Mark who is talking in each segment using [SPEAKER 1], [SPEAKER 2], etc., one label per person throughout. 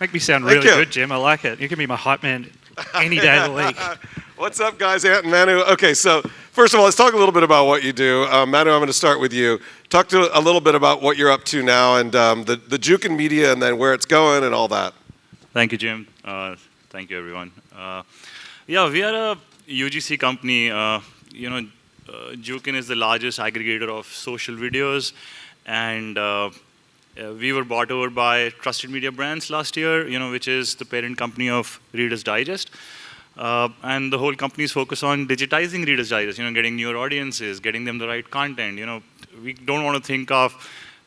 [SPEAKER 1] Make me sound really good, Jim. I like it. You can be my hype man any day of the week.
[SPEAKER 2] What's up, guys? Ant and Manu. Okay, so first of all, let's talk a little bit about what you do. Manu, I'm going to start with you. Talk a little bit about what you're up to now and the Jukin Media and then where it's going and all that.
[SPEAKER 3] Thank you, Jim. Thank you, everyone. Yeah, we are a UGC company. Jukin is the largest aggregator of social videos, and we were bought over by Trusted Media Brands last year, which is the parent company of Reader's Digest. And the whole company is focused on digitizing Reader's Digest, getting newer audiences, getting them the right content. We don't want to think of,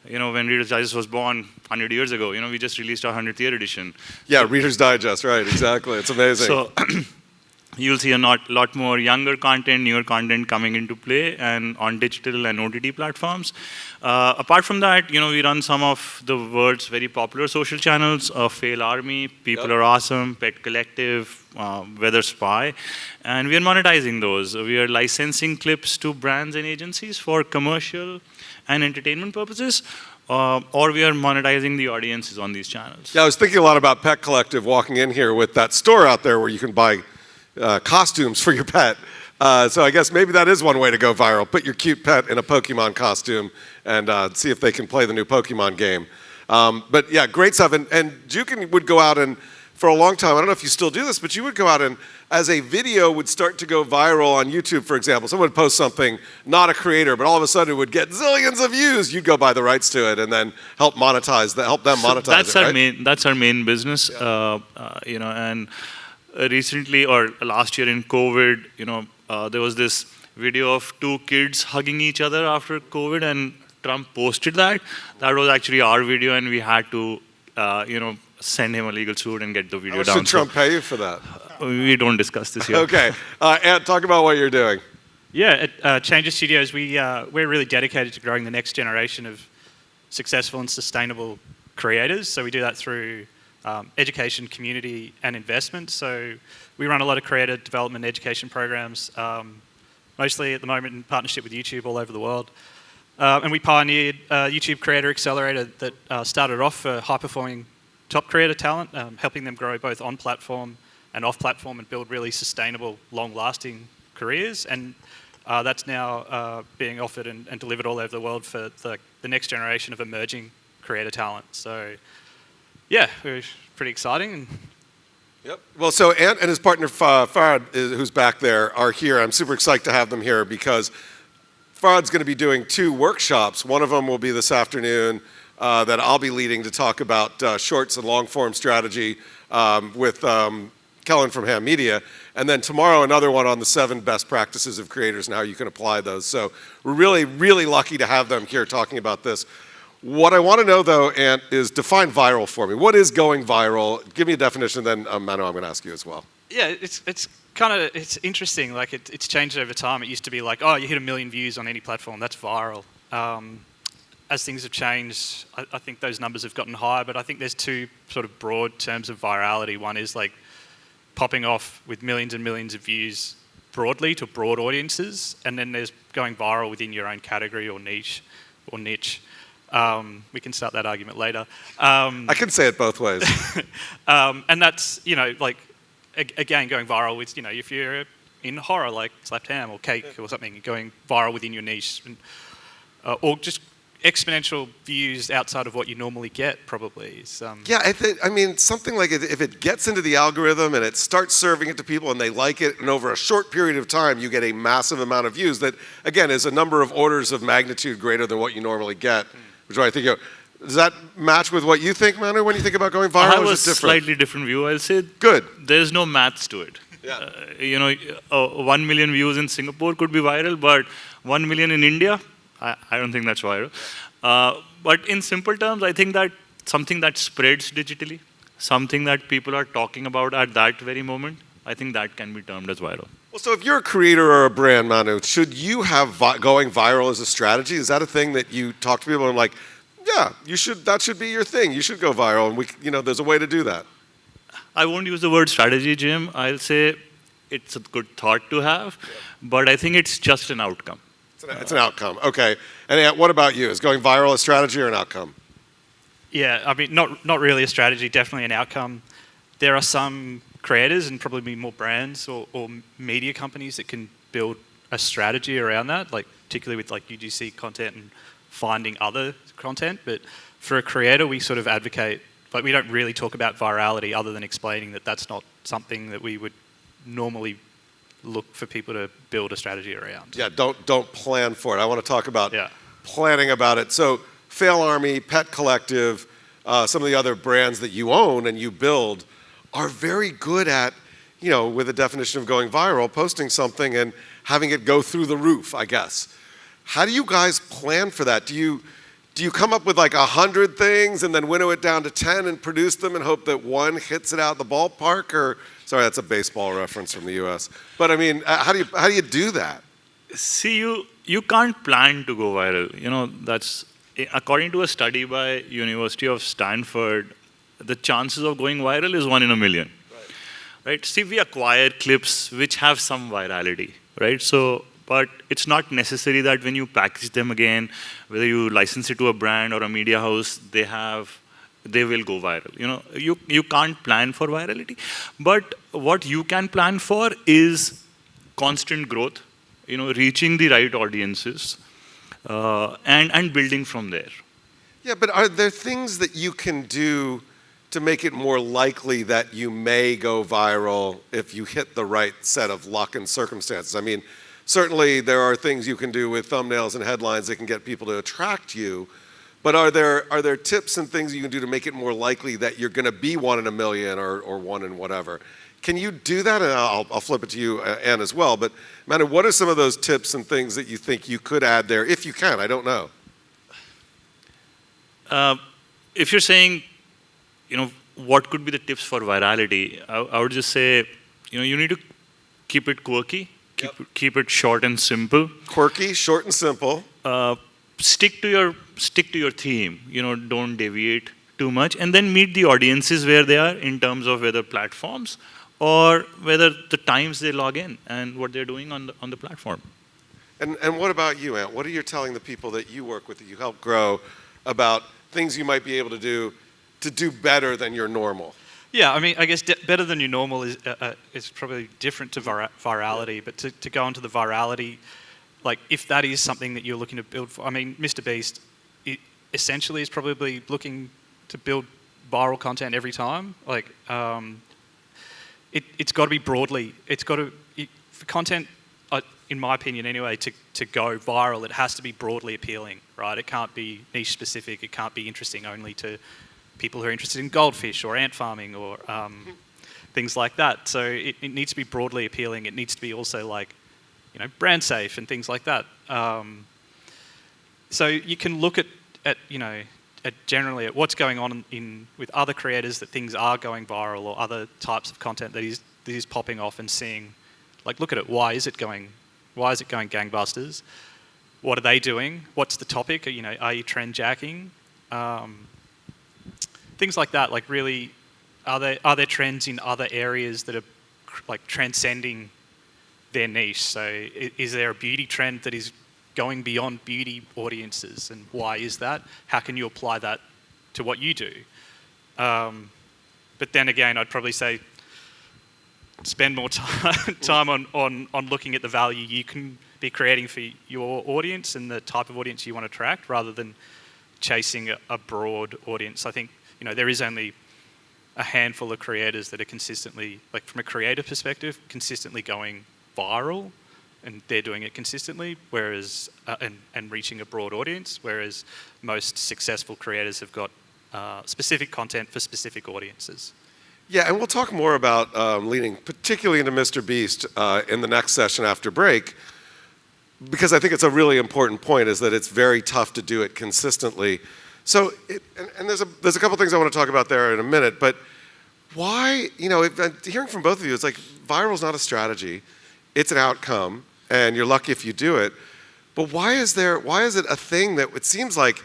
[SPEAKER 3] when Reader's Digest was born 100 years ago. We just released our 100th year edition.
[SPEAKER 2] Yeah, Reader's Digest, right, exactly. It's amazing.
[SPEAKER 3] So you'll see a lot more younger content, newer content coming into play and on digital and OTT platforms. Apart from that, we run some of the world's very popular social channels, Fail Army, People Are Awesome, Pet Collective, Weather Spy, and we are monetizing those. We are licensing clips to brands and agencies for commercial and entertainment purposes, or we are monetizing the audiences on these channels.
[SPEAKER 2] Yeah, I was thinking a lot about Pet Collective walking in here with that store out there where you can buy costumes for your pet. So I guess maybe that is one way to go viral. Put your cute pet in a Pokemon costume and see if they can play the new Pokemon game. But yeah, great stuff. And Jukin would go out and, for a long time, I don't know if you still do this, but you would go out and, as a video would start to go viral on YouTube, for example, someone would post something, not a creator, but all of a sudden it would get zillions of views. You'd go buy the rights to it and then help them monetize
[SPEAKER 3] that's
[SPEAKER 2] it, right?
[SPEAKER 3] That's our main business, and recently, or last year in COVID, there was this video of two kids hugging each other after COVID, and Trump posted that. That was actually our video, and we had to, send him a legal suit and get the video down.
[SPEAKER 2] How much should Trump pay you for that?
[SPEAKER 3] We don't discuss this here.
[SPEAKER 2] Okay. Ant, talk about what you're doing.
[SPEAKER 1] Yeah, at Changes Studios, we're really dedicated to growing the next generation of successful and sustainable creators. So we do that through education, community, and investment. So we run a lot of creator development education programs, mostly at the moment in partnership with YouTube all over the world. And we pioneered a YouTube Creator Accelerator that started off for high-performing top creator talent, helping them grow both on-platform and off-platform and build really sustainable, long-lasting careers. And that's now being offered and delivered all over the world for the next generation of emerging creator talent. So yeah, we're pretty exciting.
[SPEAKER 2] Yep. Well, so Ant and his partner Farad, who's back there, are here. I'm super excited to have them here because Farad's going to be doing 2 workshops. One of them will be this afternoon that I'll be leading to talk about shorts and long-form strategy with Kellen from Ham Media. And then tomorrow, another one on the 7 best practices of creators and how you can apply those. So we're really, really lucky to have them here talking about this. What I want to know, though, Ant, is define viral for me. What is going viral? Give me a definition, then Manu, I'm going to ask you as well.
[SPEAKER 1] Yeah, it's interesting. Like it's changed over time. It used to be like, oh, you hit 1 million views on any platform, that's viral. As things have changed, I think those numbers have gotten higher. But I think there's 2 sort of broad terms of virality. One is like popping off with millions and millions of views broadly to broad audiences, and then there's going viral within your own category or niche. We can start that argument later.
[SPEAKER 2] I can say it both ways.
[SPEAKER 1] And that's, again, going viral with, if you're in horror like Slapped Ham or Cake or something, going viral within your niche, or just exponential views outside of what you normally get probably.
[SPEAKER 2] Yeah, I mean, something like if it gets into the algorithm and it starts serving it to people and they like it, and over a short period of time you get a massive amount of views that, again, is a number of orders of magnitude greater than what you normally get. Which I think, does that match with what you think, Manu, when you think about going viral?
[SPEAKER 3] I have a slightly different view, I'll say.
[SPEAKER 2] Good.
[SPEAKER 3] There's no maths to it.
[SPEAKER 2] Yeah.
[SPEAKER 3] 1 million views in Singapore could be viral, but 1 million in India, I don't think that's viral. But in simple terms, I think that something that spreads digitally, something that people are talking about at that very moment, I think that can be termed as viral.
[SPEAKER 2] Well, so if you're a creator or a brand, Manu, should you have going viral as a strategy? Is that a thing that you talk to people and like, yeah, you should. That should be your thing. You should go viral, and there's a way to do that.
[SPEAKER 3] I won't use the word strategy, Jim. I'll say it's a good thought to have, but I think it's just an outcome.
[SPEAKER 2] It's an outcome. Okay. And what about you? Is going viral a strategy or an outcome?
[SPEAKER 1] Yeah, I mean, not really a strategy, definitely an outcome. There are some creators and probably more brands or media companies that can build a strategy around that, like particularly with like UGC content and finding other content. But for a creator, we sort of advocate, like we don't really talk about virality other than explaining that that's not something that we would normally look for people to build a strategy around.
[SPEAKER 2] Yeah, don't plan for it. I want to talk about
[SPEAKER 1] Yeah.
[SPEAKER 2] planning about it. So Fail Army, Pet Collective, some of the other brands that you own and you build are very good at, with the definition of going viral, posting something and having it go through the roof, I guess. How do you guys plan for that? Do you come up with like 100 things and then winnow it down to 10 and produce them and hope that one hits it out the ballpark? Or sorry, that's a baseball reference from the U.S. But I mean, how do you do that?
[SPEAKER 3] See, you can't plan to go viral. That's according to a study by University of Stanford, the chances of going viral is 1 in a million. Right? See, we acquire clips which have some virality, right? So, but it's not necessary that when you package them again, whether you license it to a brand or a media house, they will go viral. You can't plan for virality, but what you can plan for is constant growth. Reaching the right audiences and building from there.
[SPEAKER 2] Yeah, but are there things that you can do to make it more likely that you may go viral if you hit the right set of luck and circumstances? I mean, certainly there are things you can do with thumbnails and headlines that can get people to attract you, but are there tips and things you can do to make it more likely that you're going to be 1 in a million or 1 in whatever? Can you do that? And I'll flip it to you, Ann, as well. But Manu, what are some of those tips and things that you think you could add there, if you can? I don't know.
[SPEAKER 3] If you're saying, what could be the tips for virality, I would just say, you need to keep it quirky, keep it short and simple.
[SPEAKER 2] Quirky, short and simple.
[SPEAKER 3] Stick to your theme. Don't deviate too much, and then meet the audiences where they are in terms of whether platforms or whether the times they log in and what they're doing on the platform.
[SPEAKER 2] And what about you, Ant? What are you telling the people that you work with, that you help grow, about things you might be able to do better than your normal?
[SPEAKER 1] Yeah, I mean, I guess better than your normal is probably different to virality, but to go on to the virality, like if that is something that you're looking to build for, I mean, Mr. Beast essentially is probably looking to build viral content every time. Like, it's got to be broadly. It's got to for content, in my opinion anyway, to go viral. It has to be broadly appealing, right? It can't be niche specific. It can't be interesting only to people who are interested in goldfish or ant farming or things like that. So it needs to be broadly appealing. It needs to be also like, brand safe and things like that. So you can look at generally at what's going on with other creators, that things are going viral, or other types of content that is popping off, and seeing, like, look at it. Why is it going gangbusters? What are they doing? What's the topic? Are you trend jacking? Things like that. Like, really, are there trends in other areas that are like transcending their niche? So is there a beauty trend that is going beyond beauty audiences, and why is that? How can you apply that to what you do? But then again, I'd probably say spend more time on looking at the value you can be creating for your audience and the type of audience you want to attract, rather than chasing a broad audience. I think there is only a handful of creators that are consistently, like from a creator perspective, consistently going viral, and they're doing it consistently, whereas and reaching a broad audience, whereas most successful creators have got specific content for specific audiences.
[SPEAKER 2] Yeah, and we'll talk more about leaning particularly into Mr. Beast in the next session after break, because I think it's a really important point, is that it's very tough to do it consistently. So, there's a couple things I want to talk about there in a minute, but why, hearing from both of you, it's like viral's not a strategy, it's an outcome, and you're lucky if you do it. But why is it a thing that it seems like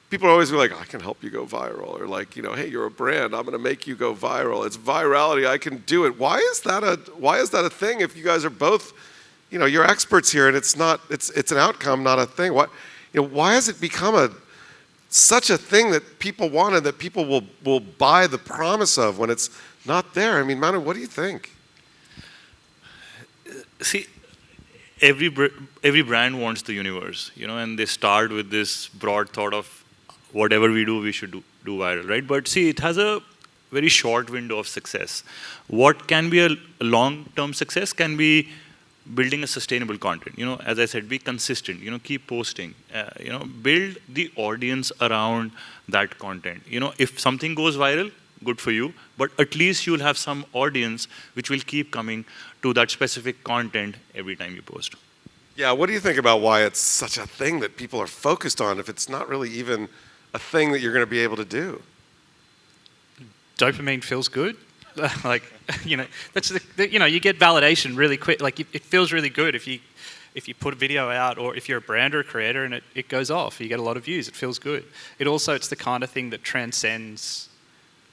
[SPEAKER 2] people are always like, I can help you go viral, or like, hey, you're a brand, I'm going to make you go viral. It's virality, I can do it. Why is that a thing if you guys are both, you're experts here, and it's an outcome, not a thing. Why has it become such a thing that people wanted, that people will buy the promise of when it's not there. I mean, Manu, what do you think?
[SPEAKER 3] See, every brand wants the universe, and they start with this broad thought of whatever we do, we should do viral, right? But see, it has a very short window of success. What can be a long-term success can be building a sustainable content. As I said, be consistent. Keep posting. Build the audience around that content. If something goes viral, good for you. But at least you'll have some audience which will keep coming to that specific content every time you post.
[SPEAKER 2] Yeah, what do you think about why it's such a thing that people are focused on if it's not really even a thing that you're going to be able to do?
[SPEAKER 1] Dopamine feels good. That's you get validation really quick. Like it feels really good if you put a video out, or if you're a brand or a creator and it goes off, you get a lot of views. It feels good. It's the kind of thing that transcends,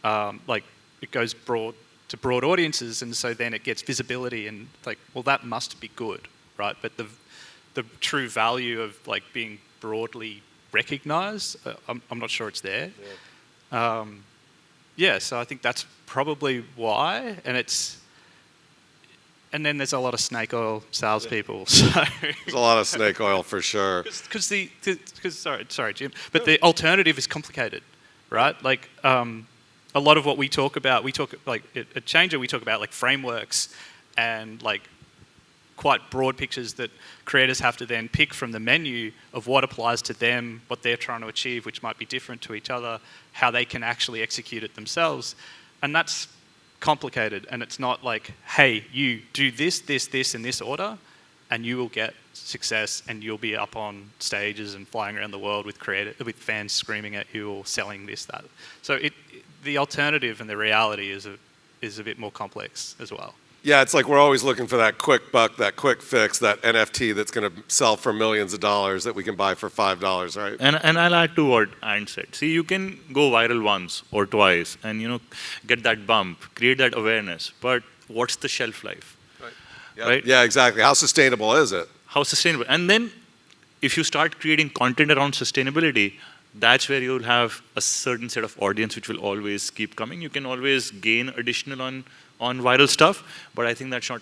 [SPEAKER 1] it goes to broad audiences, and so then it gets visibility, and that must be good, right? But the true value of being broadly recognized, I'm not sure it's there. Yeah. So I think that's probably why, and then there's a lot of snake oil salespeople. So
[SPEAKER 2] there's a lot of snake oil for sure.
[SPEAKER 1] Sorry, Jim, but the alternative is complicated, right? A lot of what we talk about, at Changer, we talk about frameworks and quite broad pictures that creators have to then pick from the menu of what applies to them, what they're trying to achieve, which might be different to each other, how they can actually execute it themselves. And that's complicated. And it's not hey, you do this, this, this in this order, and you will get success, and you'll be up on stages and flying around the world with fans screaming at you, or selling this, that. So the alternative and the reality is a bit more complex as well.
[SPEAKER 2] Yeah, it's we're always looking for that quick buck, that quick fix, that NFT that's going to sell for millions of dollars that we can buy for $5, right?
[SPEAKER 3] And I'll add to what Ant said. See, you can go viral once or twice and get that bump, create that awareness. But what's the shelf life?
[SPEAKER 2] Right. Yep.
[SPEAKER 3] Right?
[SPEAKER 2] Yeah, exactly. How sustainable is it?
[SPEAKER 3] How sustainable? And then if you start creating content around sustainability, that's where you'll have a certain set of audience which will always keep coming. You can always gain additional on viral stuff, but I think that should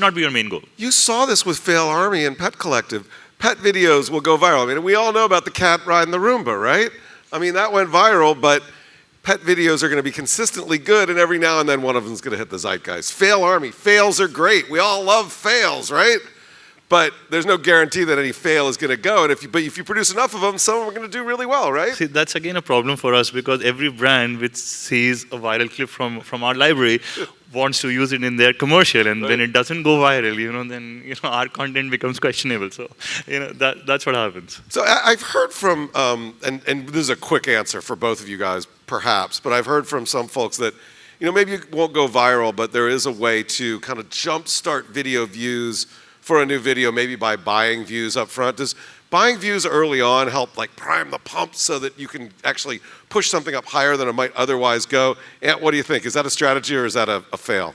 [SPEAKER 3] not be your main goal.
[SPEAKER 2] You saw this with Fail Army and Pet Collective. Pet videos will go viral. I mean, we all know about the cat riding the Roomba, right? I mean, that went viral, but pet videos are going to be consistently good, and every now and then one of them is going to hit the zeitgeist. Fail Army. Fails are great. We all love fails, right? But there's no guarantee that any fail is going to go. And if you produce enough of them, some of them are going to do really well, right?
[SPEAKER 3] See, that's again a problem for us, because every brand which sees a viral clip from our library wants to use it in their commercial, and when it doesn't go viral, then our content becomes questionable. So that's what happens.
[SPEAKER 2] So I've heard from, and this is a quick answer for both of you guys, perhaps, but I've heard from some folks that maybe it won't go viral, but there is a way to kind of jumpstart video views for a new video, maybe by buying views up front. Does buying views early on help prime the pump so that you can actually push something up higher than it might otherwise go? Ant, what do you think? Is that a strategy, or is that a fail?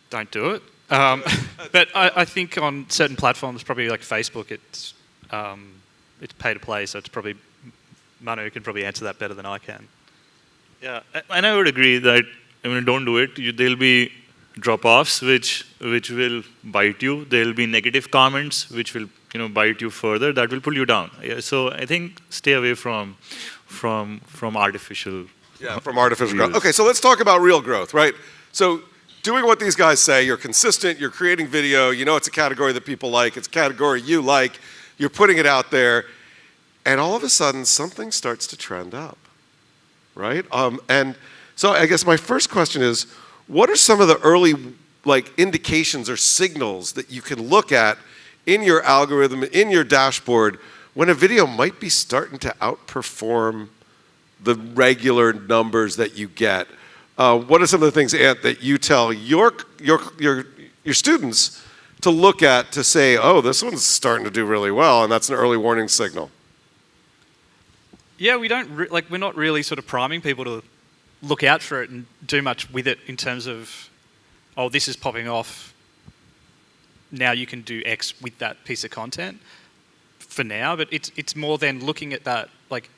[SPEAKER 1] Don't do it. But I think on certain platforms, probably like Facebook, it's pay to play, so it's probably, Manu can probably answer that better than I can.
[SPEAKER 3] Yeah, and I would agree that don't do it. There'll be drop-offs which will bite you. There'll be negative comments which will bite you further. That will pull you down. Yeah, so I think stay away from artificial.
[SPEAKER 2] Yeah, from artificial growth. Okay, so let's talk about real growth, right? So doing what these guys say, you're consistent, you're creating video, it's a category that people like, it's a category you like, you're putting it out there, and all of a sudden something starts to trend up, right? And so I guess my first question is, what are some of the early indications or signals that you can look at in your algorithm, in your dashboard, when a video might be starting to outperform the regular numbers that you get? What are some of the things, Ant, that you tell your students to look at to say, oh, this one's starting to do really well, and that's an early warning signal?
[SPEAKER 1] Yeah, we're not really sort of priming people to look out for it and do much with it in terms of, oh, this is popping off, now you can do X with that piece of content. for now, but it's more than looking at that like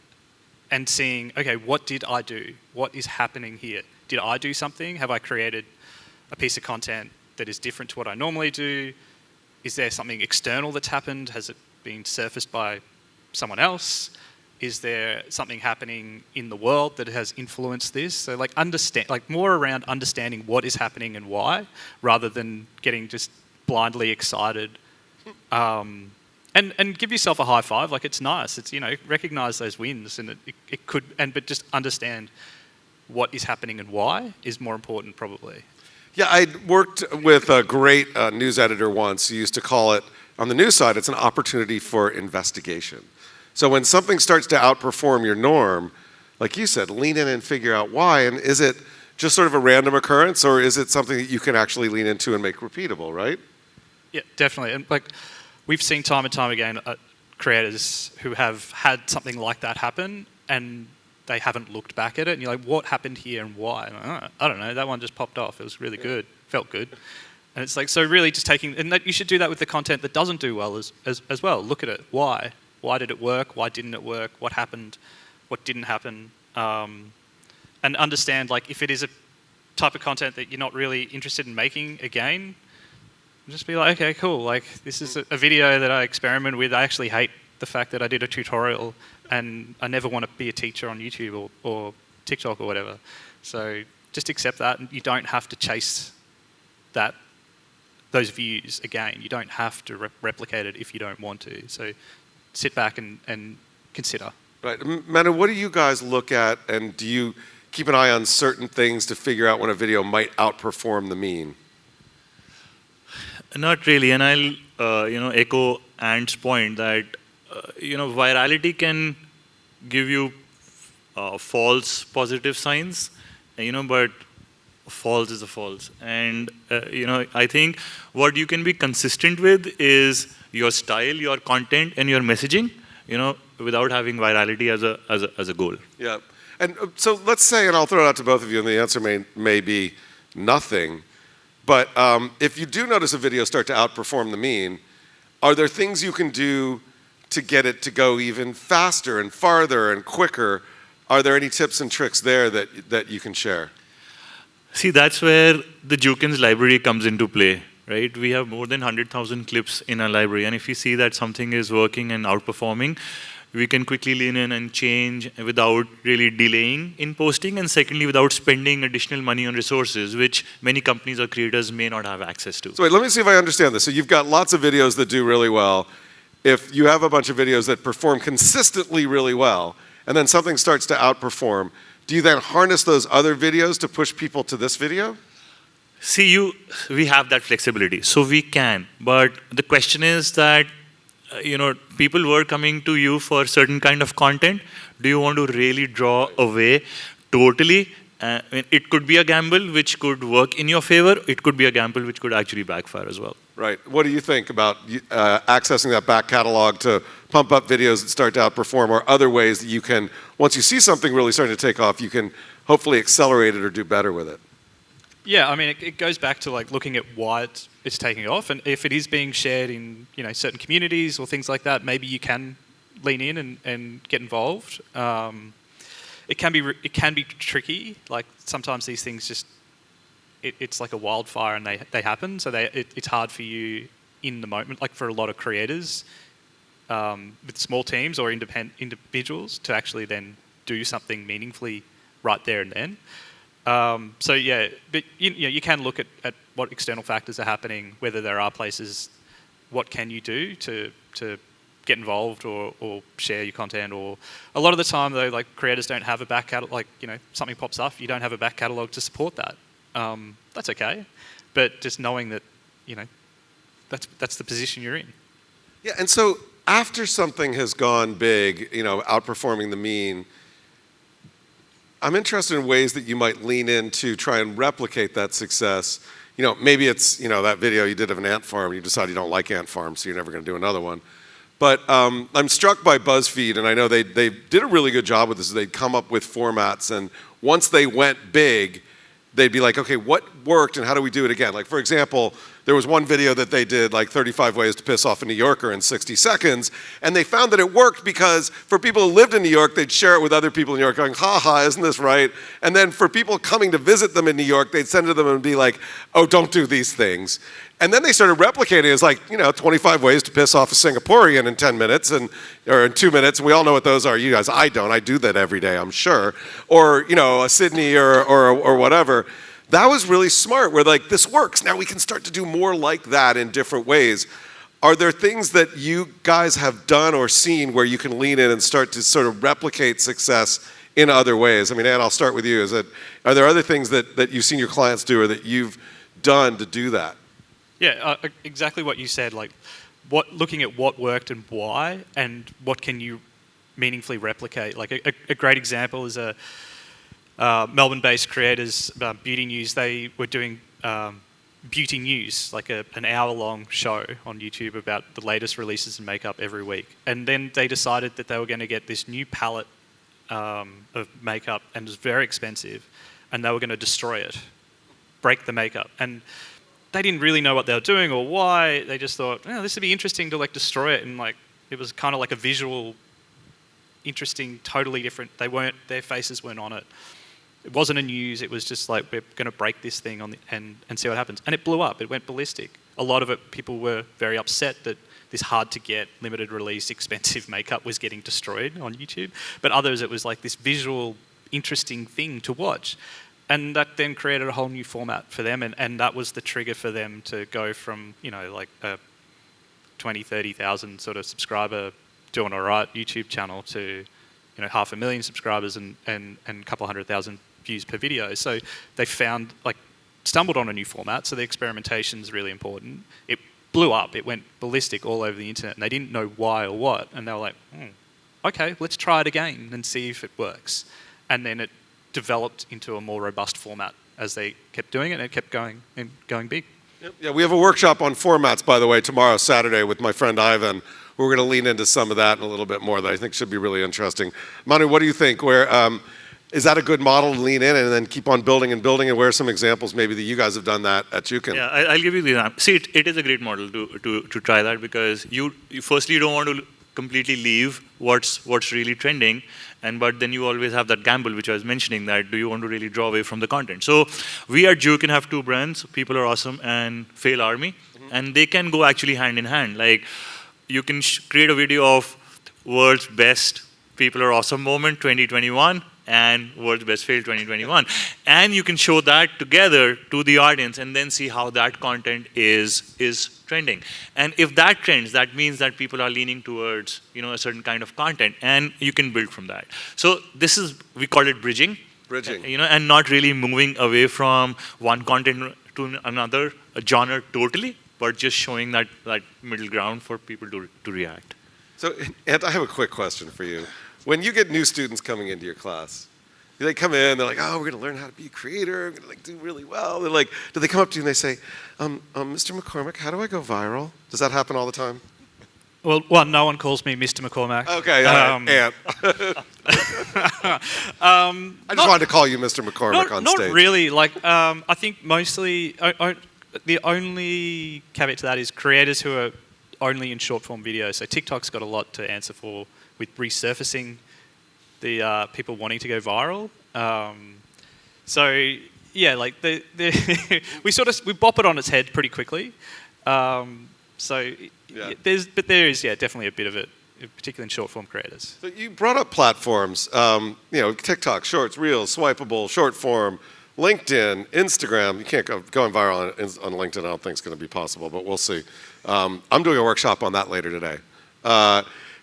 [SPEAKER 1] and seeing, okay, what did I do? What is happening here? Did I do something? Have I created a piece of content that is different to what I normally do? Is there something external that's happened? Has it been surfaced by someone else? Is there something happening in the world that has influenced this? So like more around understanding what is happening and why, rather than getting just blindly excited. And give yourself a high five. Like, it's nice. It's, recognize those wins, and it could, but just understand what is happening and why is more important probably.
[SPEAKER 2] Yeah, I worked with a great news editor once who used to call it, on the news side, it's an opportunity for investigation. So when something starts to outperform your norm, like you said, lean in and figure out why. And is it just sort of a random occurrence, or is it something that you can actually lean into and make repeatable, right?
[SPEAKER 1] Yeah, definitely. And like, we've seen time and time again creators who have had something like that happen and they haven't looked back at it, and you're like, what happened here and why? And I don't know, that one just popped off. It was really good, felt good. And it's like, so really just taking, and that you should do that with the content that doesn't do well as well. Look at it. Why? Why did it work? Why didn't it work? What happened? What didn't happen? And understand, like, if it is a type of content that you're not really interested in making again, just be like, okay, cool. Like, this is a video that I experiment with. I actually hate the fact that I did a tutorial, and I never want to be a teacher on YouTube or TikTok or whatever. So just accept that, and you don't have to chase those views again. You don't have to replicate it if you don't want to. So sit back and consider.
[SPEAKER 2] Right. Manu, what do you guys look at, and do you keep an eye on certain things to figure out when a video might outperform the mean?
[SPEAKER 3] Not really, and I'll echo Ant's point that virality can give you false positive signs, but false is a false. And I think what you can be consistent with is your style, your content, and your messaging, without having virality as a goal.
[SPEAKER 2] Yeah, and so let's say, and I'll throw it out to both of you, and the answer may be nothing. But if you do notice a video start to outperform the mean, are there things you can do to get it to go even faster and farther and quicker? Are there any tips and tricks there that you can share?
[SPEAKER 3] See, that's where the Jukins library comes into play, right? We have more than 100,000 clips in our library, and if we see that something is working and outperforming, we can quickly lean in and change without really delaying in posting, and secondly, without spending additional money on resources, which many companies or creators may not have access to.
[SPEAKER 2] So wait, let me see if I understand this. So you've got lots of videos that do really well. If you have a bunch of videos that perform consistently really well, and then something starts to outperform, do you then harness those other videos to push people to this video?
[SPEAKER 3] See, we have that flexibility, so we can. But the question is that, people were coming to you for certain kind of content. Do you want to really draw away totally? It could be a gamble which could work in your favor. It could be a gamble which could actually backfire as well.
[SPEAKER 2] Right. What do you think about accessing that back catalog to pump up videos that start to outperform, or other ways that you can, once you see something really starting to take off, you can hopefully accelerate it or do better with it?
[SPEAKER 1] Yeah, I mean, it goes back to like looking at why it's taking off, and if it is being shared in certain communities or things like that, maybe you can lean in and get involved. It can be tricky. Like sometimes these things just it's like a wildfire and they happen. So it's hard for you in the moment. Like for a lot of creators with small teams or individuals to actually then do something meaningfully right there and then. So yeah, but you can look at what external factors are happening, whether there are places, what can you do to get involved or share your content, or a lot of the time though, like creators don't have a back catalog, like something pops up, you don't have a back catalog to support that. That's okay, but just knowing that that's the position you're in.
[SPEAKER 2] Yeah, and so after something has gone big, outperforming the mean, I'm interested in ways that you might lean in to try and replicate that success. Maybe it's, that video you did of an ant farm, you decide you don't like ant farms, so you're never going to do another one. But I'm struck by BuzzFeed, and I know they did a really good job with this. They'd come up with formats, and once they went big, they'd be like, okay, what worked and how do we do it again? Like, for example, there was one video that they did, like 35 ways to piss off a New Yorker in 60 seconds, and they found that it worked because for people who lived in New York, they'd share it with other people in New York going, ha ha, isn't this right? And then for people coming to visit them in New York, they'd send it to them and be like, oh, don't do these things. And then they started replicating it as like, 25 ways to piss off a Singaporean in 10 minutes, or in 2 minutes, and we all know what those are. You guys, I don't. I do that every day, I'm sure. Or, a Sydney or whatever. That was really smart, where like, this works. Now we can start to do more like that in different ways. Are there things that you guys have done or seen where you can lean in and start to sort of replicate success in other ways? I mean, Ann, I'll start with you. Are there other things that you've seen your clients do or that you've done to do that?
[SPEAKER 1] Yeah, exactly what you said. Like, looking at what worked and why, and what can you meaningfully replicate. Like a great example is Melbourne-based creators, Beauty News. They were doing beauty news, like an hour-long show on YouTube about the latest releases in makeup every week. And then they decided that they were going to get this new palette of makeup, and it was very expensive, and they were going to destroy it, break the makeup. And they didn't really know what they were doing or why. They just thought, this would be interesting to like destroy it, and like it was kind of like a visual, interesting, totally different. Their faces weren't on it. It wasn't a news. It was just like, we're going to break this thing and see what happens. And it blew up. It went ballistic. A lot of it, people were very upset that this hard-to-get, limited-release, expensive makeup was getting destroyed on YouTube. But others, it was like this visual, interesting thing to watch. And that then created a whole new format for them. And that was the trigger for them to go from, like a 20, 30,000 sort of subscriber doing all right YouTube channel to, 500,000 subscribers and a couple 100,000 views per video. So they stumbled on a new format. So the experimentation is really important. It blew up. It went ballistic all over the internet, and they didn't know why or what. And they were like, okay, let's try it again and see if it works. And then it developed into a more robust format as they kept doing it, and it kept going big.
[SPEAKER 2] Yep. Yeah, we have a workshop on formats, by the way, tomorrow, Saturday, with my friend Ivan. We're going to lean into some of that and a little bit more that I think should be really interesting. Manu, what do you think? Is that a good model to lean in and then keep on building? And where are some examples maybe that you guys have done that at Jukin?
[SPEAKER 3] Yeah, I'll give you the example. See, it is a great model to try that, because you firstly don't want to completely leave what's really trending, but then you always have that gamble, which I was mentioning, that do you want to really draw away from the content? So we at Jukin have two brands, People Are Awesome and Fail Army, and they can go actually hand in hand. Like, you can create a video of world's best People Are Awesome moment 2021 and world's best fail 2021, and you can show that together to the audience and then see how that content is trending. And if that trends, that means that people are leaning towards a certain kind of content, and you can build from that. So we call it bridging, and not really moving away from one content to another genre totally, but just showing that middle ground for people to react.
[SPEAKER 2] So, Ant, I have a quick question for you. When you get new students coming into your class, they come in, they're like, oh, we're going to learn how to be a creator, we're going to do really well. They're like, do they come up to you and they say, Mr. McCormick, how do I go viral? Does that happen all the time?
[SPEAKER 1] Well, no one calls me Mr. McCormack.
[SPEAKER 2] Okay, Ant. I just wanted to call you Mr. McCormick on stage.
[SPEAKER 1] Not really. I think mostly, the only caveat to that is creators who are only in short-form videos. So TikTok's got a lot to answer for with resurfacing the people wanting to go viral. So yeah, we bop it on its head pretty quickly. There is definitely a bit of it, particularly in short-form creators.
[SPEAKER 2] So you brought up platforms, TikTok, Shorts, Reels, Swipeable, short-form, LinkedIn, Instagram. You can't going viral on LinkedIn. I don't think it's going to be possible, but we'll see. I'm doing a workshop on that later today.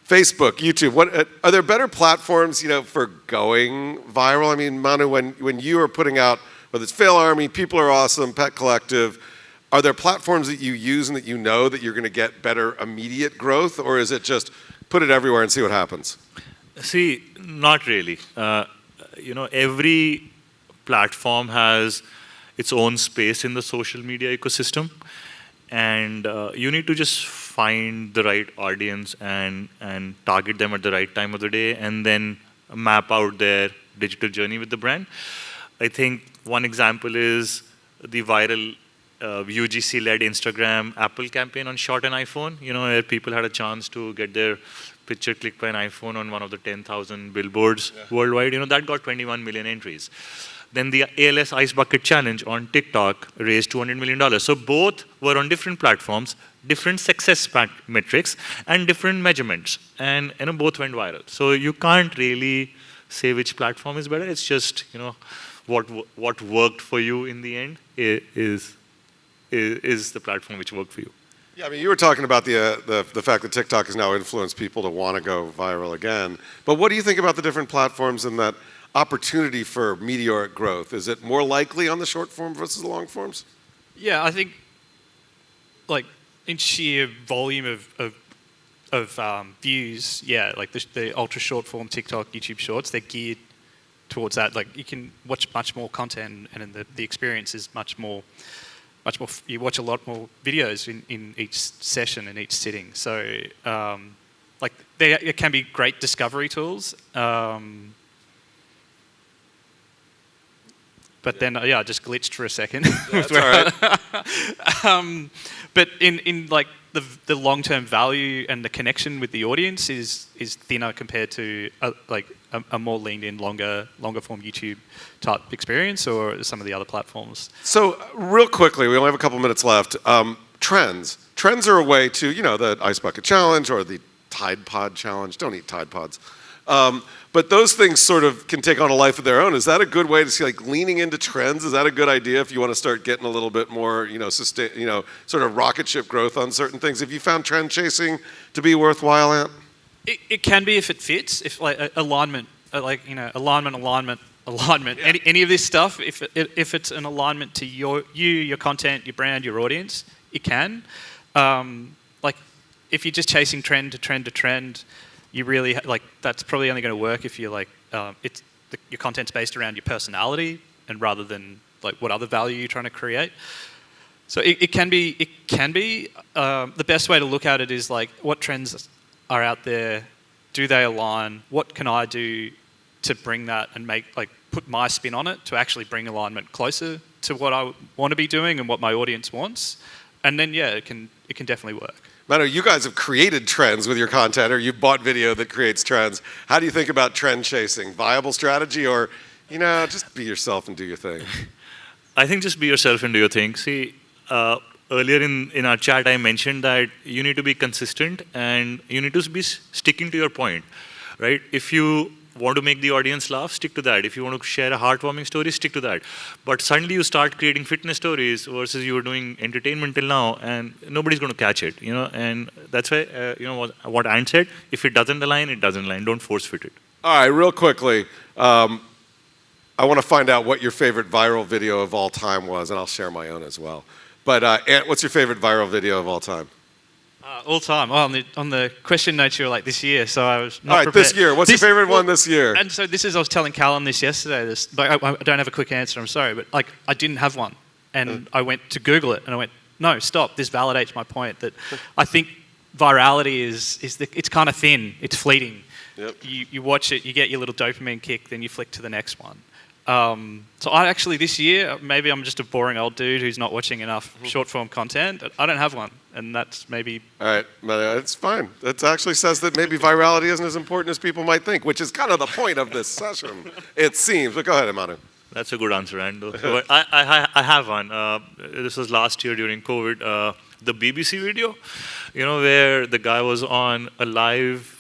[SPEAKER 2] Facebook, YouTube. Are there better platforms, for going viral? I mean, Manu, when you are putting out, whether it's Fail Army, People Are Awesome, Pet Collective, are there platforms that you use and that you know that you're going to get better immediate growth, or is it just put it everywhere and see what happens?
[SPEAKER 3] See, not really. Every platform has its own space in the social media ecosystem, and you need to just find the right audience and target them at the right time of the day, and then map out their digital journey with the brand. I think one example is the viral UGC-led Instagram Apple campaign on Shot and iPhone, where people had a chance to get their picture clicked by an iPhone on one of the 10,000 billboards worldwide. That got 21 million entries. Then the ALS Ice Bucket Challenge on TikTok raised $200 million. So both were on different platforms, different success metrics, and different measurements. And both went viral. So you can't really say which platform is better. It's just, what worked for you in the end is the platform which worked for you.
[SPEAKER 2] Yeah, I mean, you were talking about the fact that TikTok has now influenced people to want to go viral again. But what do you think about the different platforms and that opportunity for meteoric growth? Is it more likely on the short form versus the long forms?
[SPEAKER 1] Yeah, I think, like, in sheer volume of views, yeah, like the ultra short form TikTok, YouTube Shorts, they're geared towards that. Like, you can watch much more content, and the experience is much more. You watch a lot more videos in each session and each sitting. So, like, it can be great discovery tools. But then, I just glitched for a second.
[SPEAKER 2] That's all right.
[SPEAKER 1] But in like the long-term value and the connection with the audience is thinner compared to a more leaned-in, longer form YouTube type experience or some of the other platforms.
[SPEAKER 2] So real quickly, we only have a couple minutes left. Trends. Trends are a way to, the Ice Bucket Challenge or the Tide Pod Challenge. Don't eat Tide Pods. But those things sort of can take on a life of their own. Is that a good way to see, like, leaning into trends? Is that a good idea if you want to start getting a little bit more, sort of rocket ship growth on certain things? Have you found trend chasing to be worthwhile, Ant?
[SPEAKER 1] It can be if it fits, if like alignment, alignment. Yeah. Any of this stuff, if it's an alignment to your content, your brand, your audience, it can. Like, if you're just chasing trend to trend, you really that's probably only going to work if you're like your content's based around your personality and rather than like what other value you're trying to create. So it can be the best way to look at it is like, what trends are out there? Do they align? What can I do to bring that and put my spin on it to actually bring alignment closer to what I want to be doing and what my audience wants? And then it can definitely work.
[SPEAKER 2] Manu, you guys have created trends with your content, or you've bought video that creates trends. How do you think about trend chasing? Viable strategy, or, just be yourself and do your thing?
[SPEAKER 3] I think just be yourself and do your thing. See, earlier in our chat, I mentioned that you need to be consistent and you need to be sticking to your point, right? If you want to make the audience laugh, stick to that. If you want to share a heartwarming story, stick to that. But suddenly you start creating fitness stories versus you were doing entertainment till now, and nobody's going to catch it, And that's why, what Ant said, if it doesn't align, it doesn't align. Don't force fit it.
[SPEAKER 2] All right, real quickly, I want to find out what your favorite viral video of all time was, and I'll share my own as well. But Ant, what's your favorite viral video of all time?
[SPEAKER 1] All time. Oh, on the question notes, you were like, this year, so I was not
[SPEAKER 2] all right,
[SPEAKER 1] prepared.
[SPEAKER 2] this year. What's your favorite one this year?
[SPEAKER 1] And so I was telling Callum this yesterday. I don't have a quick answer, I'm sorry, but like, I didn't have one. And I went to Google it, and I went, no, stop, this validates my point that I think virality it's kind of thin, it's fleeting.
[SPEAKER 2] Yep.
[SPEAKER 1] You watch it, you get your little dopamine kick, then you flick to the next one. So I actually, this year, maybe I'm just a boring old dude who's not watching enough short form content. I don't have one, and that's maybe...
[SPEAKER 2] All right, it's fine. It actually says that maybe virality isn't as important as people might think, which is kind of the point of this session, it seems. But go ahead, Manu.
[SPEAKER 3] That's a good answer, Ando. So I have one. This was last year during COVID. The BBC video, where the guy was on a live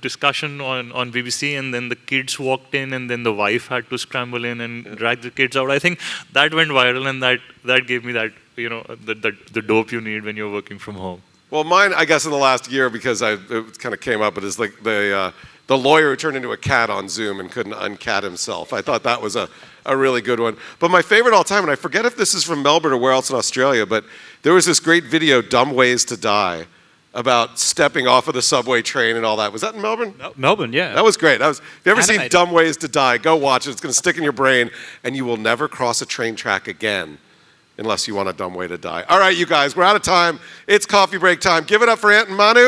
[SPEAKER 3] discussion on BBC, and then the kids walked in, and then the wife had to scramble in and drag the kids out. I think that went viral, and that gave me that, the dope you need when you're working from home.
[SPEAKER 2] Well, mine, I guess, in the last year, because it kind of came up, it is like the lawyer who turned into a cat on Zoom and couldn't uncat himself. I thought that was a really good one. But my favorite all time, and I forget if this is from Melbourne or where else in Australia, but there was this great video, Dumb Ways to Die, about stepping off of the subway train and all that. Was that in Melbourne?
[SPEAKER 1] Melbourne, yeah.
[SPEAKER 2] That was great. If you ever seen
[SPEAKER 1] Animated.
[SPEAKER 2] Dumb Ways to Die, go watch it. It's going to stick in your brain, and you will never cross a train track again unless you want a dumb way to die. All right, you guys, we're out of time. It's coffee break time. Give it up for Ant and Manu.